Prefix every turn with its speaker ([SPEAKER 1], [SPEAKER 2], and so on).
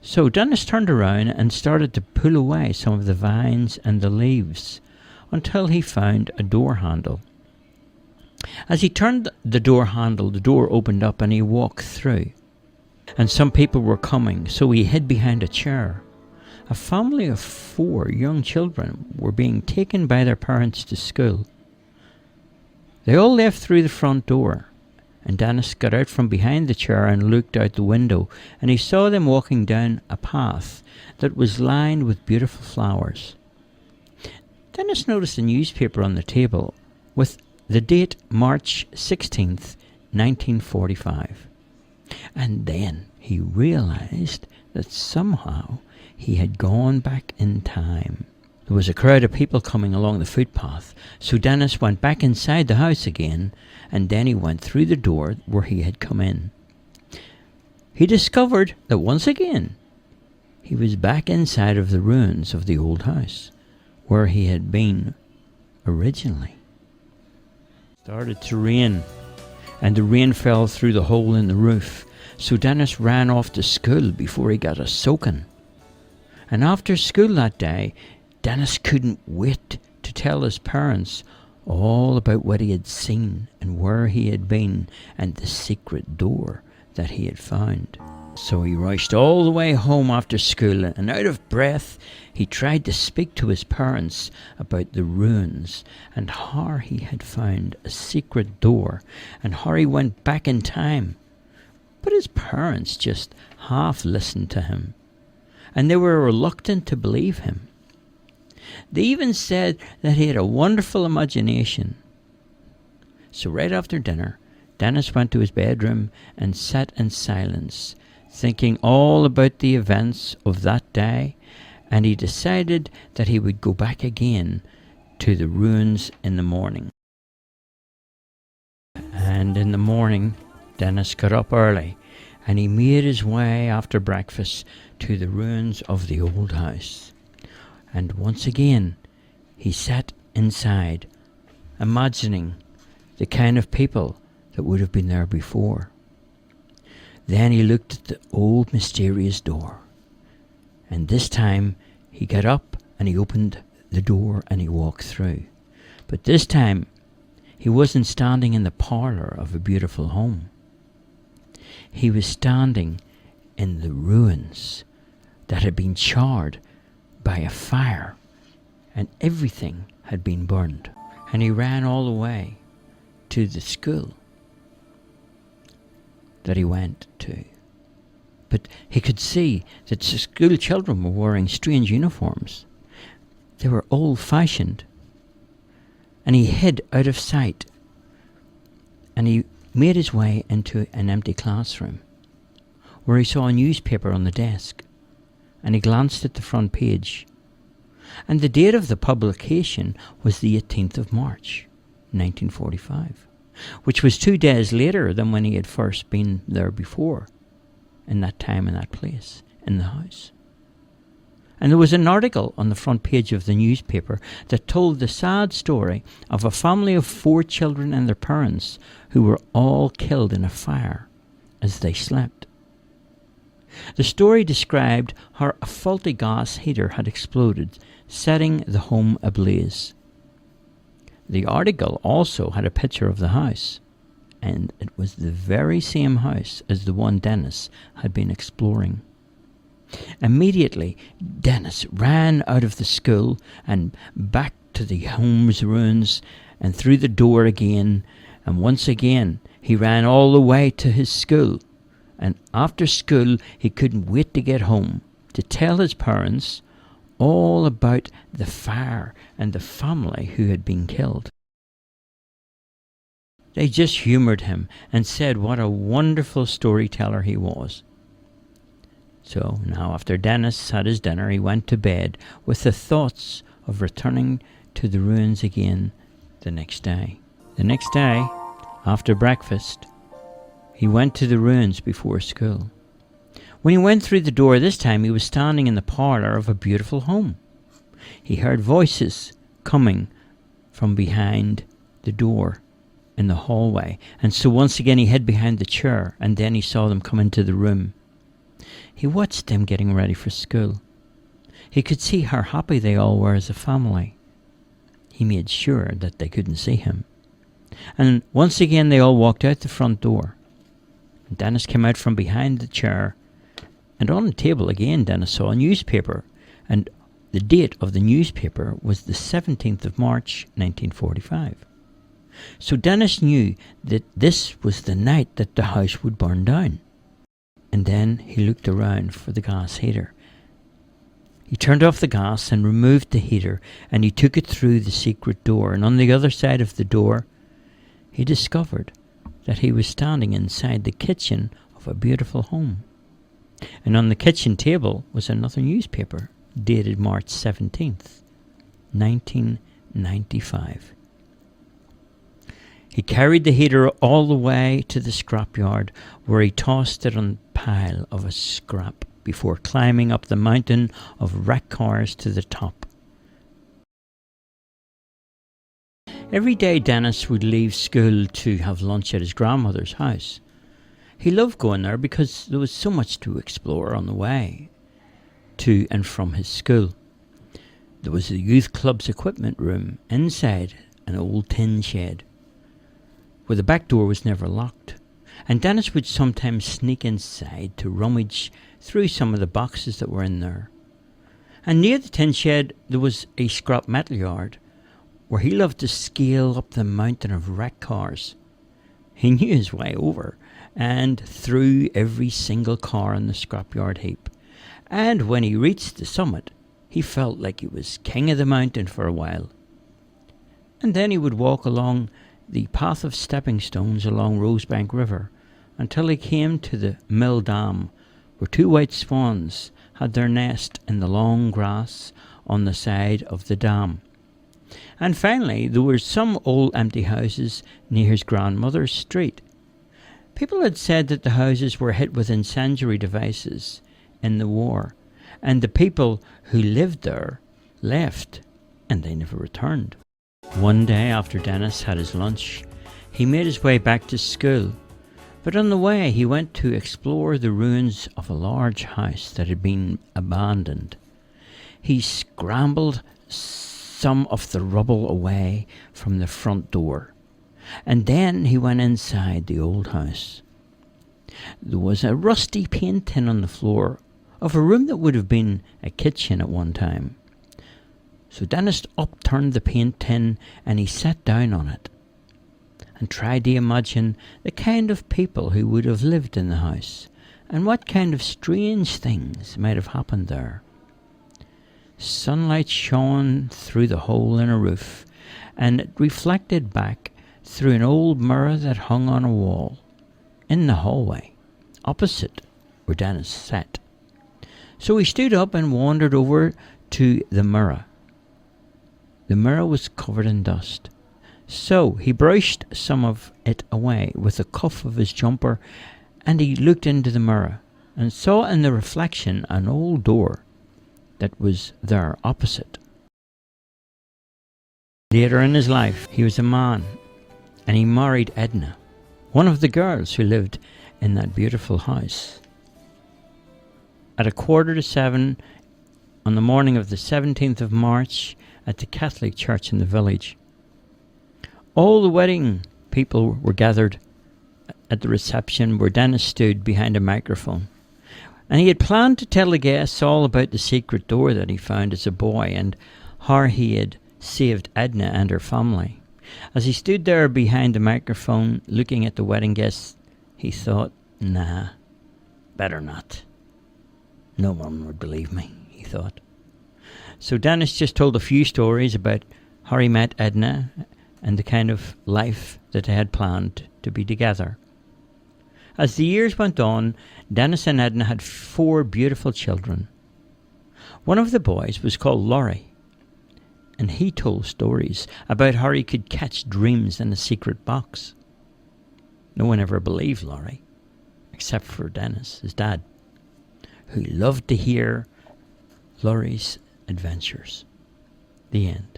[SPEAKER 1] So Dennis turned around and started to pull away some of the vines and the leaves until he found a door handle. As he turned the door handle, the door opened up and he walked through. And some people were coming, so he hid behind a chair. A family of 4 young children were being taken by their parents to school. They all left through the front door, and Dennis got out from behind the chair and looked out the window, and he saw them walking down a path that was lined with beautiful flowers. Dennis noticed a newspaper on the table with the date March 16th, 1945. And then he realized that somehow he had gone back in time. There was a crowd of people coming along the footpath, so Dennis went back inside the house again, and then he went through the door where he had come in. He discovered that once again he was back inside of the ruins of the old house, where he had been originally. It started to rain, and the rain fell through the hole in the roof, so Dennis ran off to school before he got a soaking. And after school that day, Dennis couldn't wait to tell his parents all about what he had seen and where he had been and the secret door that he had found. So he rushed all the way home after school, and out of breath he tried to speak to his parents about the ruins and how he had found a secret door and how he went back in time. But his parents just half listened to him, and they were reluctant to believe him. They even said that he had a wonderful imagination. So right after dinner, Dennis went to his bedroom and sat in silence, thinking all about the events of that day, and he decided that he would go back again to the ruins in the morning. And in the morning, Dennis got up early, and he made his way after breakfast to the ruins of the old house. And once again, he sat inside, imagining the kind of people that would have been there before. Then he looked at the old mysterious door, and this time he got up and he opened the door and he walked through. But this time, he wasn't standing in the parlour of a beautiful home. He was standing in the ruins that had been charred by a fire, and everything had been burned. And he ran all the way to the school that he went to. But he could see that the school children were wearing strange uniforms. They were old-fashioned. And he hid out of sight, and he made his way into an empty classroom where he saw a newspaper on the desk, and he glanced at the front page, and the date of the publication was the 18th of March 1945, which was 2 days later than when he had first been there before, in that time and that place, in the house. And there was an article on the front page of the newspaper that told the sad story of a family of 4 children and their parents who were all killed in a fire as they slept. The story described how a faulty gas heater had exploded, setting the home ablaze. The article also had a picture of the house, and it was the very same house as the one Dennis had been exploring. Immediately, Dennis ran out of the school and back to the home's ruins and through the door again, and once again he ran all the way to his school. And after school, he couldn't wait to get home to tell his parents all about the fire and the family who had been killed. They just humoured him and said what a wonderful storyteller he was. So now, after Dennis had his dinner, he went to bed with the thoughts of returning to the ruins again the next day. The next day, after breakfast, he went to the ruins before school. When he went through the door this time, he was standing in the parlour of a beautiful home. He heard voices coming from behind the door in the hallway, and so once again he hid behind the chair, and then he saw them come into the room. He watched them getting ready for school. He could see how happy they all were as a family. He made sure that they couldn't see him. And once again they all walked out the front door. Dennis came out from behind the chair, and on the table again Dennis saw a newspaper, and the date of the newspaper was the 17th of March 1945. So Dennis knew that this was the night that the house would burn down. And then he looked around for the gas heater. He turned off the gas and removed the heater, and he took it through the secret door, and on the other side of the door he discovered that he was standing inside the kitchen of a beautiful home. And on the kitchen table was another newspaper, dated March 17th, 1995. He carried the heater all the way to the scrapyard, where he tossed it on a pile of a scrap before climbing up the mountain of wrecked cars to the top. Every day Dennis would leave school to have lunch at his grandmother's house. He loved going there because there was so much to explore on the way to and from his school. There was the youth club's equipment room, inside an old tin shed, where the back door was never locked, and Dennis would sometimes sneak inside to rummage through some of the boxes that were in there. And near the tin shed there was a scrap metal yard, where he loved to scale up the mountain of wrecked cars. He knew his way over and through every single car on the scrapyard heap, and when he reached the summit he felt like he was king of the mountain for a while. And then he would walk along the path of stepping stones along Rosebank River until he came to the mill dam, where two white swans had their nest in the long grass on the side of the dam. And finally there were some old empty houses near his grandmother's street. People had said that the houses were hit with incendiary devices in the war, and the people who lived there left, and they never returned. One day after Dennis had his lunch, he made his way back to school, but on the way he went to explore the ruins of a large house that had been abandoned. He scrambled some of the rubble away from the front door, and then he went inside the old house. There was a rusty paint tin on the floor of a room that would have been a kitchen at one time. So Dennis upturned the paint tin and he sat down on it and tried to imagine the kind of people who would have lived in the house and what kind of strange things might have happened there. Sunlight shone through the hole in a roof, and it reflected back through an old mirror that hung on a wall in the hallway opposite where Dennis sat. So he stood up and wandered over to the mirror. The mirror was covered in dust, so he brushed some of it away with the cuff of his jumper, and he looked into the mirror and saw in the reflection an old door that was there opposite. Later in his life he was a man, and he married Edna, one of the girls who lived in that beautiful house. At 6:45 on the morning of the 17th of March at the Catholic church in the village, all the wedding people were gathered at the reception where Dennis stood behind a microphone. And he had planned to tell the guests all about the secret door that he found as a boy and how he had saved Edna and her family. As he stood there behind the microphone looking at the wedding guests, he thought, nah, better not. No one would believe me, he thought. So Dennis just told a few stories about how he met Edna and the kind of life that they had planned to be together. As the years went on, Dennis and Edna had 4 beautiful children. One of the boys was called Laurie, and he told stories about how he could catch dreams in a secret box. No one ever believed Laurie, except for Dennis, his dad, who loved to hear Laurie's adventures. The end.